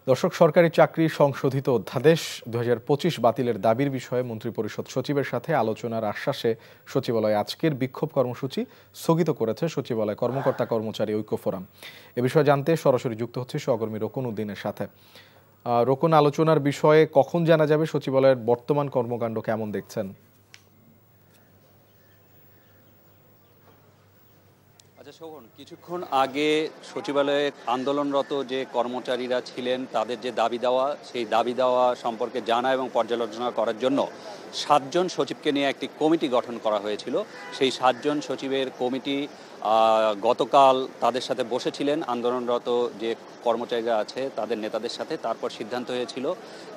দর্শক, সরকারি চাকরি সংশোধিত অধ্যাদেশ ২০২৫ বাতিলের দাবির বিষয়ে মন্ত্রিপরিষদ সচিবের সাথে আলোচনার আশ্বাসে সচিবালয়ে আজকের বিক্ষোভ কর্মসূচি স্থগিত করেছে সচিবালয় কর্মকর্তা কর্মচারী ঐক্য ফোরাম। এ বিষয়ে জানতে সরাসরি যুক্ত হচ্ছে সহকর্মী রকুন উদ্দিনের সাথে। রকুন, আলোচনার বিষয়ে কখন জানা যাবে? সচিবালয়ের বর্তমান কর্মকাণ্ড কেমন দেখছেন? আচ্ছা শোভন, কিছুক্ষণ আগে সচিবালয়ে আন্দোলনরত যে কর্মচারীরা ছিলেন তাদের যে দাবি দেওয়া, সেই দাবি দেওয়া সম্পর্কে জানা এবং পর্যালোচনা করার জন্য ৭ জন সচিবকে নিয়ে একটি কমিটি গঠন করা হয়েছিল। সেই ৭ জন সচিবের কমিটি গতকাল তাদের সাথে বসেছিলেন, আন্দোলনরত যে কর্মচারীরা আছে তাদের নেতাদের সাথে। তারপর সিদ্ধান্ত হয়েছিল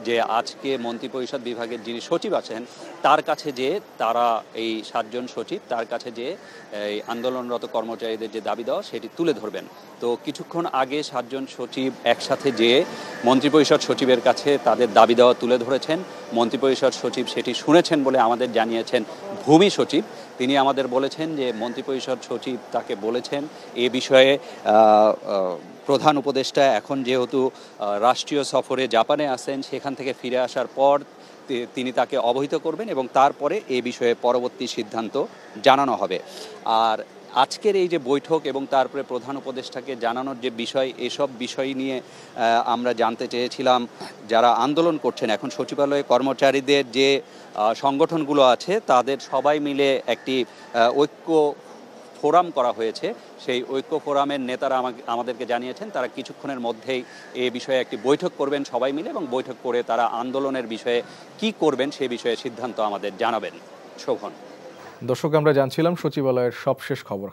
যে আজকে মন্ত্রিপরিষদ বিভাগের যিনি সচিব আছেন তার কাছে যে তারা এই ৭ জন সচিব তার কাছে যে এই আন্দোলনরত কর্মচারীদের যে দাবি দেওয়া সেটি তুলে ধরবেন। তো কিছুক্ষণ আগে ৭ জন সচিব একসাথে যেয়ে মন্ত্রিপরিষদ সচিবের কাছে তাদের দাবি দেওয়া তুলে ধরেছেন। মন্ত্রিপরিষদ সচিব সেটি শুনেছেন বলে আমাদের জানিয়েছেন ভূমি সচিব। তিনি আমাদের বলেছেন যে মন্ত্রিপরিষদ সচিব তাকে বলেছেন এ বিষয়ে প্রধান উপদেষ্টা এখন যেহেতু রাষ্ট্রীয় সফরে জাপানে আছেন, সেখান থেকে ফিরে আসার পর তিনি তাকে অবহিত করবেন এবং তারপরে এ বিষয়ে পরবর্তী সিদ্ধান্ত জানানো হবে। আর আজকের এই যে বৈঠক এবং তারপরে প্রধান উপদেষ্টাকে জানানোর যে বিষয়, এসব বিষয় নিয়ে আমরা জানতে চেয়েছিলাম যারা আন্দোলন করছেন এখন সচিবালয়ে কর্মচারীদের যে সংগঠনগুলো আছে তাদের সবাই মিলে একটি ঐক্য ফোরাম করা হয়েছে। সেই ঐক্য ফোরামের নেতারা আমাদেরকে জানিয়েছেন তারা কিছুক্ষণের মধ্যেই এ বিষয়ে একটি বৈঠক করবেন সবাই মিলে, এবং বৈঠক করে তারা আন্দোলনের বিষয়ে কি করবেন সে বিষয়ে সিদ্ধান্ত আমাদের জানাবেন। শোভন। দর্শক, আমরা জানছিলাম সচিবালয়ের সবশেষ খবর।